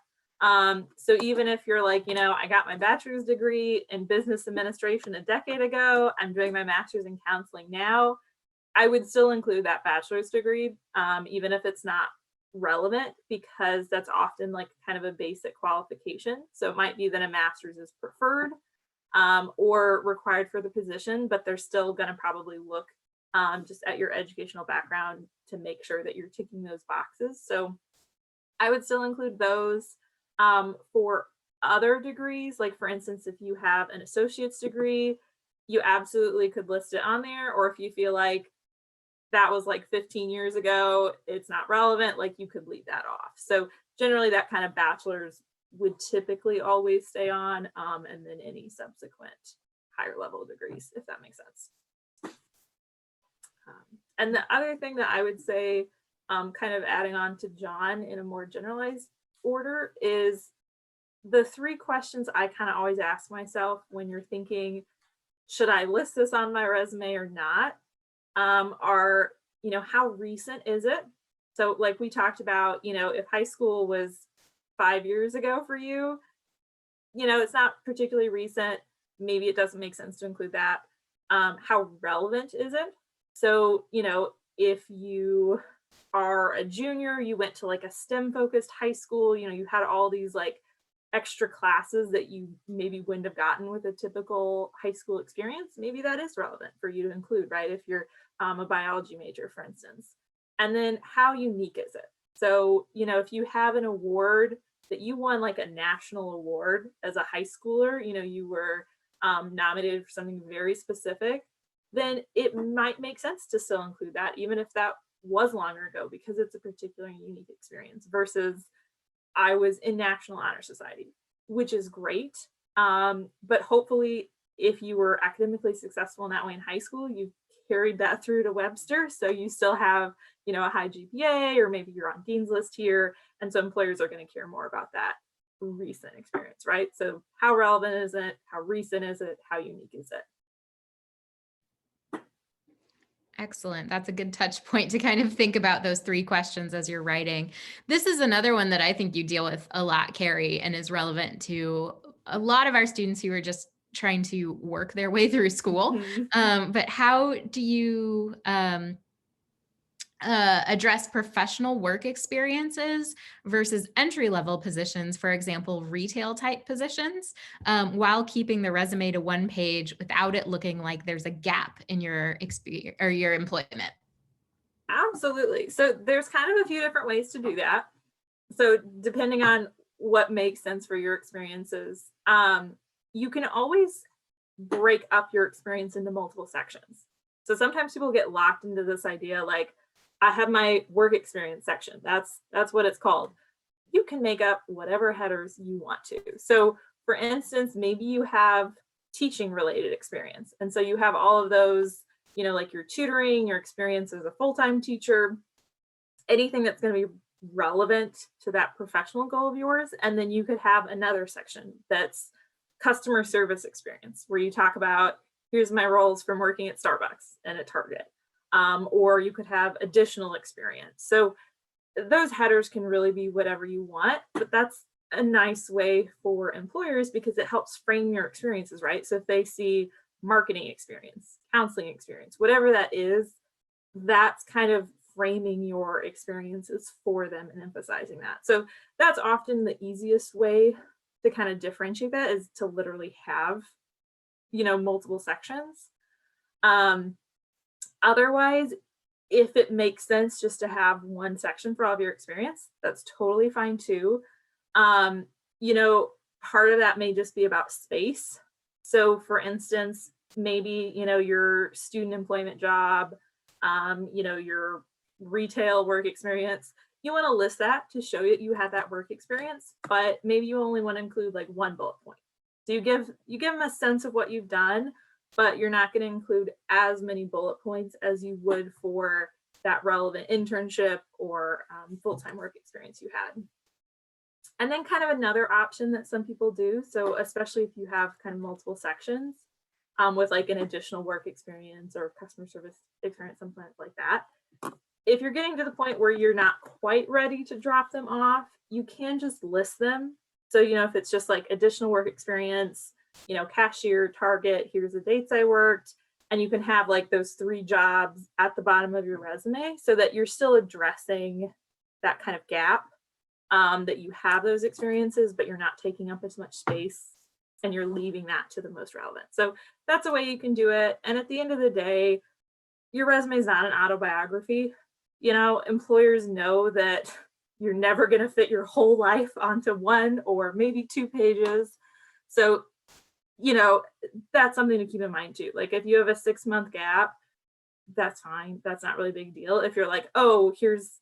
So even if you're like, I got my bachelor's degree in business administration a decade ago, I'm doing my master's in counseling now, I would still include that bachelor's degree, even if it's not relevant, because that's often like kind of a basic qualification. So it might be that a master's is preferred or required for the position, but they're still going to probably look just at your educational background to make sure that you're ticking those boxes. So I would still include those. For other degrees, like for instance, if you have an associate's degree, you absolutely could list it on there. Or if you feel like that was like 15 years ago, it's not relevant, like you could leave that off. So generally that kind of bachelor's would typically always stay on, and then any subsequent higher level degrees, if that makes sense. And the other thing that I would say, kind of adding on to John in a more generalized order, is the three questions I kind of always ask myself when you're thinking, should I list this on my resume or not? Are, how recent is it? So like we talked about, if high school was 5 years ago for you, it's not particularly recent. Maybe it doesn't make sense to include that. How relevant is it? So, if you are a junior, you went to like a STEM focused high school, you had all these like extra classes that you maybe wouldn't have gotten with a typical high school experience, maybe that is relevant for you to include, right? If you're a biology major, for instance. And then how unique is it? So, if you have an award that you won, like a national award as a high schooler, you were nominated for something very specific, then it might make sense to still include that, even if that was longer ago, because it's a particular unique experience versus I was in National Honor Society, which is great. But hopefully, if you were academically successful in that way in high school, you carried that through to Webster. So you still have, a high GPA, or maybe you're on Dean's List here. And so employers are going to care more about that recent experience, right? So how relevant is it? How recent is it? How unique is it? Excellent. That's a good touch point to kind of think about those three questions as you're writing. This is another one that I think you deal with a lot, Carrie, and is relevant to a lot of our students who are just trying to work their way through school. But how do you address professional work experiences versus entry-level positions, for example, retail type positions, while keeping the resume to one page without it looking like there's a gap in your experience or your employment? Absolutely. So there's kind of a few different ways to do that. So depending on what makes sense for your experiences, you can always break up your experience into multiple sections. So sometimes people get locked into this idea like, I have my work experience section. That's what it's called. You can make up whatever headers you want to. So for instance, maybe you have teaching related experience. And so you have all of those, like your tutoring, your experience as a full-time teacher, anything that's going to be relevant to that professional goal of yours. And then you could have another section that's customer service experience, where you talk about, here's my roles from working at Starbucks and at Target. Or you could have additional experience. So those headers can really be whatever you want, but that's a nice way for employers because it helps frame your experiences, right? So if they see marketing experience, counseling experience, whatever that is, that's kind of framing your experiences for them and emphasizing that. So that's often the easiest way to kind of differentiate that, is to literally have, multiple sections. Otherwise, if it makes sense just to have one section for all of your experience, that's totally fine too. Part of that may just be about space. So for instance, maybe, your student employment job, your retail work experience, you want to list that to show that you had that work experience, but maybe you only want to include like one bullet point. So you give them a sense of what you've done, but you're not going to include as many bullet points as you would for that relevant internship or full-time work experience you had. And then kind of another option that some people do, so especially if you have kind of multiple sections with like an additional work experience or customer service experience, something like that. If you're getting to the point where you're not quite ready to drop them off, you can just list them. So, if it's just like additional work experience, cashier, Target, here's the dates I worked, and you can have like those 3 jobs at the bottom of your resume so that you're still addressing that kind of gap, that you have those experiences, but you're not taking up as much space and you're leaving that to the most relevant. So that's a way you can do it. And at the end of the day, your resume is not an autobiography. Employers know that you're never going to fit your whole life onto 1 or maybe 2 pages. So, that's something to keep in mind too. Like if you have a 6-month gap, that's fine. That's not really a big deal. If you're like, oh, here's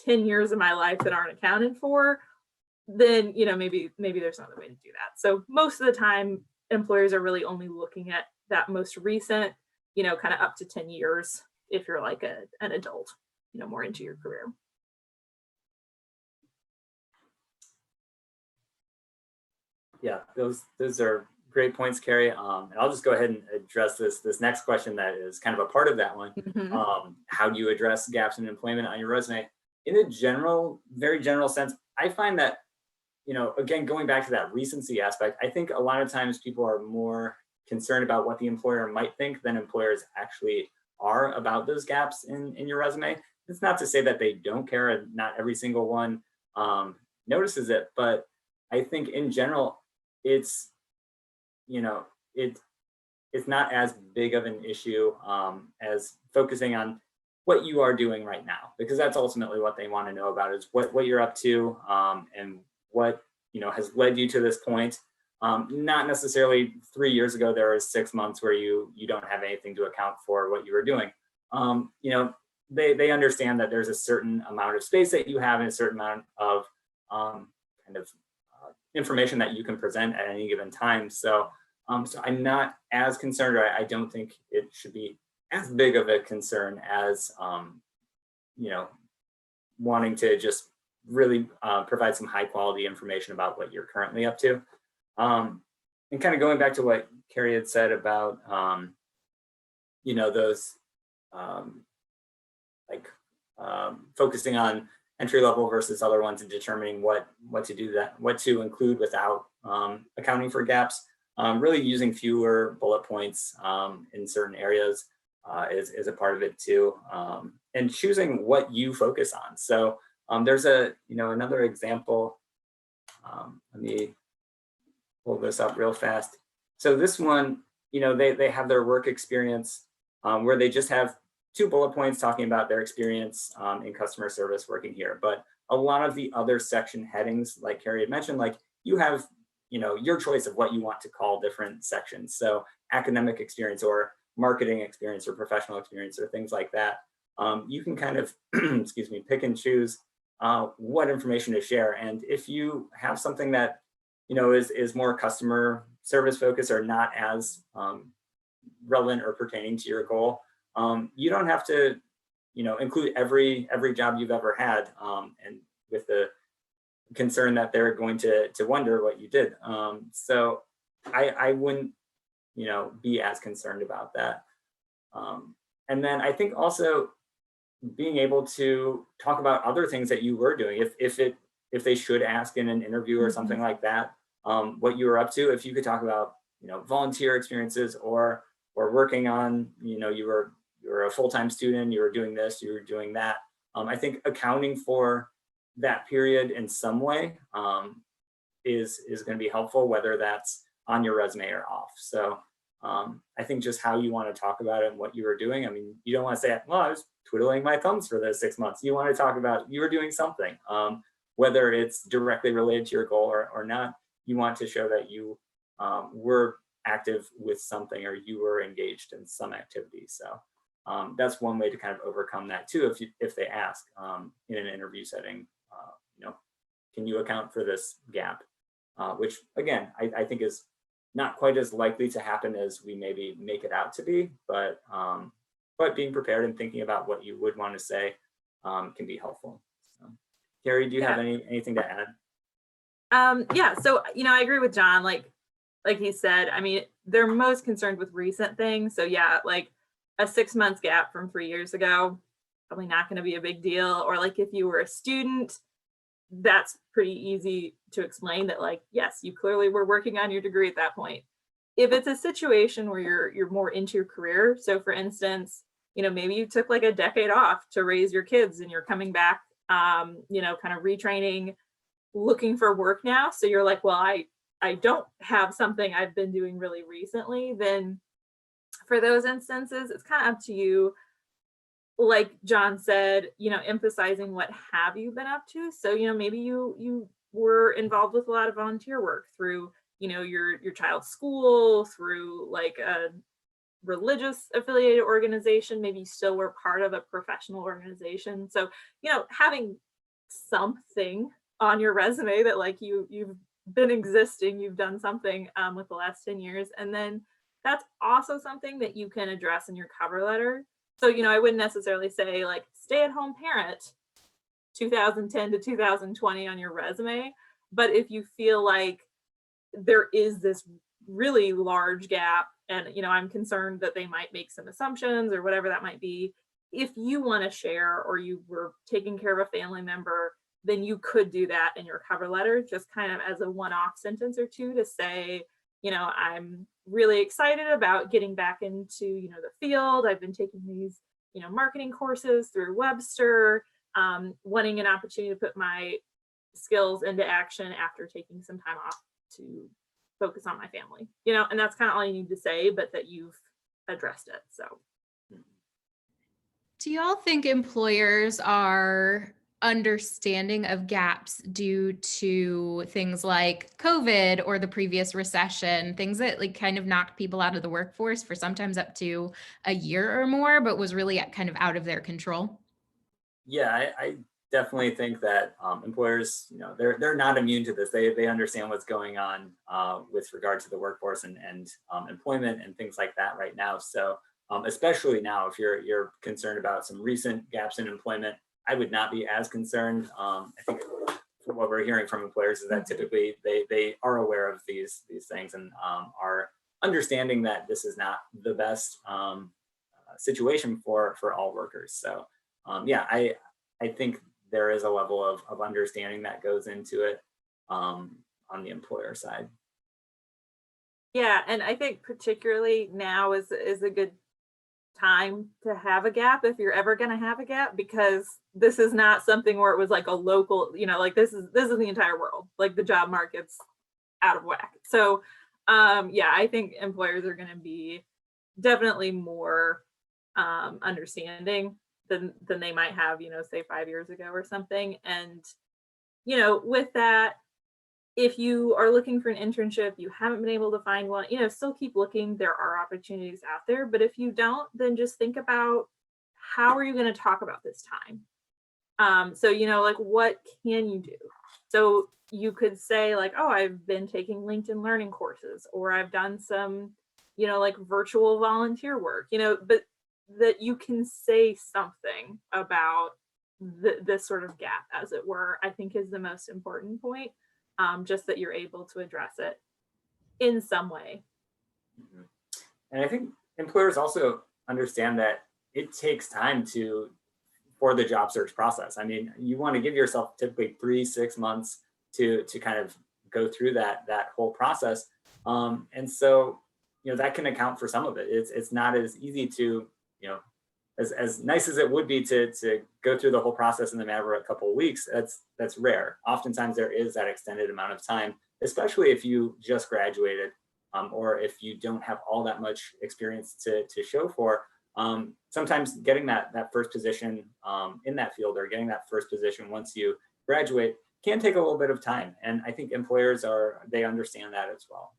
10 years of my life that aren't accounted for, then, maybe there's another way to do that. So most of the time, employers are really only looking at that most recent, kind of up to 10 years if you're like an adult, more into your career. Yeah, those are great points, Carrie. And I'll just go ahead and address this next question that is kind of a part of that one. Mm-hmm. How do you address gaps in employment on your resume? In a very general sense, I find that, again, going back to that recency aspect, I think a lot of times people are more concerned about what the employer might think than employers actually are about those gaps in your resume. It's not to say that they don't care and not every single one notices it, but I think in general, it's not as big of an issue as focusing on what you are doing right now, because that's ultimately what they want to know about, is what you're up to and what has led you to this point. Not necessarily 3 years ago there was 6 months where you don't have anything to account for what you were doing. They understand that there's a certain amount of space that you have and a certain amount of information that you can present at any given time. So I'm not as concerned, or I don't think it should be as big of a concern as wanting to just really provide some high quality information about what you're currently up to. And kind of going back to what Carrie had said about those focusing on entry level versus other ones and determining what to include without accounting for gaps. Really using fewer bullet points in certain areas is a part of it too, and choosing what you focus on. So there's another example. Let me pull this up real fast. So this one, they have their work experience where they just have 2 bullet points talking about their experience in customer service working here. But a lot of the other section headings, like Carrie had mentioned, like you have your choice of what you want to call different sections. So academic experience or marketing experience or professional experience or things like that. You can kind of, excuse me, pick and choose what information to share. And if you have something that, is more customer service focused or not as relevant or pertaining to your goal, you don't have to, include every job you've ever had, and with the concern that they're going to wonder what you did. So I wouldn't, be as concerned about that. And then I think also being able to talk about other things that you were doing, if they should ask in an interview or something like that, what you were up to. If you could talk about, volunteer experiences or working on, you were a full-time student, you were doing this, you were doing that. I think accounting for that period in some way is going to be helpful, whether that's on your resume or off. So I think just how you want to talk about it and what you were doing. I mean, you don't want to say, well, I was twiddling my thumbs for those 6 months. You want to talk about you were doing something, whether it's directly related to your goal or not. You want to show that you were active with something or you were engaged in some activity. So that's one way to kind of overcome that too, if they ask in an interview setting, can you account for this gap? Which again, I think is not quite as likely to happen as we maybe make it out to be, but being prepared and thinking about what you would want to say can be helpful. So, Carrie, do you have anything to add? Yeah, so I agree with John. Like he said, I mean, they're most concerned with recent things. So yeah, like a 6 month gap from 3 years ago, probably not going to be a big deal. Or like if you were a student, that's pretty easy to explain that, like, yes, you clearly were working on your degree at that point. If it's a situation where you're more into your career, so for instance, maybe you took like a decade off to raise your kids and you're coming back, kind of retraining, looking for work now. So you're like, well, I don't have something I've been doing really recently. Then for those instances, it's kind of up to you. Like John said, emphasizing what have you been up to. So, maybe you were involved with a lot of volunteer work through, your child's school, through like a religious affiliated organization. Maybe you still were part of a professional organization. So, having something on your resume that like you've been existing, you've done something with the last 10 years. And then that's also something that you can address in your cover letter. So, I wouldn't necessarily say like stay-at-home parent 2010 to 2020 on your resume. But if you feel like there is this really large gap and, I'm concerned that they might make some assumptions or whatever that might be, if you want to share or you were taking care of a family member, then you could do that in your cover letter, just kind of as a one-off sentence or two to say, I'm really excited about getting back into, the field. I've been taking these, marketing courses through Webster, wanting an opportunity to put my skills into action after taking some time off to focus on my family, and that's kind of all you need to say, but that you've addressed it. So. Do y'all think employers are understanding of gaps due to things like COVID or the previous recession, things that like kind of knocked people out of the workforce for sometimes up to a year or more, but was really kind of out of their control? Yeah, I definitely think that employers, they're not immune to this. They understand what's going on with regard to the workforce and employment and things like that right now. So especially now, if you're concerned about some recent gaps in employment, I would not be as concerned. I think what we're hearing from employers is that typically they are aware of these things and are understanding that this is not the best situation for all workers. So yeah, I think there is a level of understanding that goes into it on the employer side. Yeah, and I think particularly now is a good time to have a gap if you're ever going to have a gap, because this is not something where it was like a local, like this is the entire world. Like the job market's out of whack. So yeah, I think employers are going to be definitely more understanding than they might have, say 5 years ago or something. And with that, if you are looking for an internship, you haven't been able to find one, still keep looking. There are opportunities out there. But if you don't, then just think about how are you going to talk about this time? So, like what can you do? So you could say like, oh, I've been taking LinkedIn learning courses, or I've done some, like virtual volunteer work, but that you can say something about this sort of gap, as it were, I think is the most important point. Just that you're able to address it in some way. Mm-hmm. And I think employers also understand that it takes time for the job search process. I mean, you want to give yourself typically 3-6 months to kind of go through that whole process. And so, that can account for some of it. It's not as easy to, as nice as it would be to go through the whole process in the matter of a couple of weeks, that's rare. Oftentimes there is that extended amount of time, especially if you just graduated or if you don't have all that much experience to show for. Sometimes getting that first position in that field, or getting that first position once you graduate, can take a little bit of time. And I think employers they understand that as well.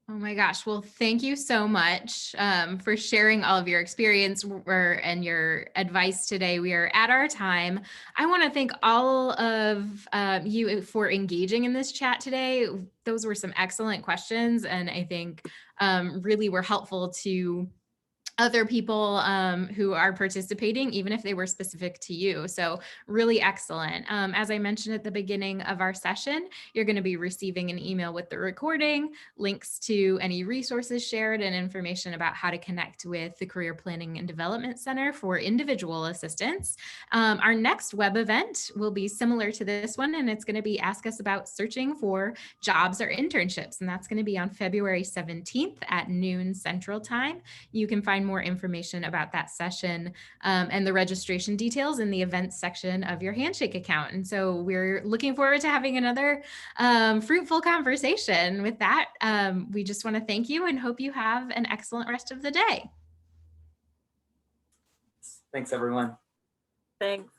Oh my gosh. Well, thank you so much for sharing all of your experience and your advice today. We are at our time. I want to thank all of you for engaging in this chat today. Those were some excellent questions, and I think really were helpful to other people who are participating, even if they were specific to you. So really excellent. As I mentioned at the beginning of our session, you're going to be receiving an email with the recording, links to any resources shared, and information about how to connect with the Career Planning and Development Center for individual assistance. Our next web event will be similar to this one, and it's going to be Ask Us About Searching for Jobs or Internships. And that's going to be on February 17th at noon Central Time. You can find more information about that session and the registration details in the events section of your Handshake account. And so we're looking forward to having another fruitful conversation. With that, we just want to thank you and hope you have an excellent rest of the day. Thanks, everyone. Thanks.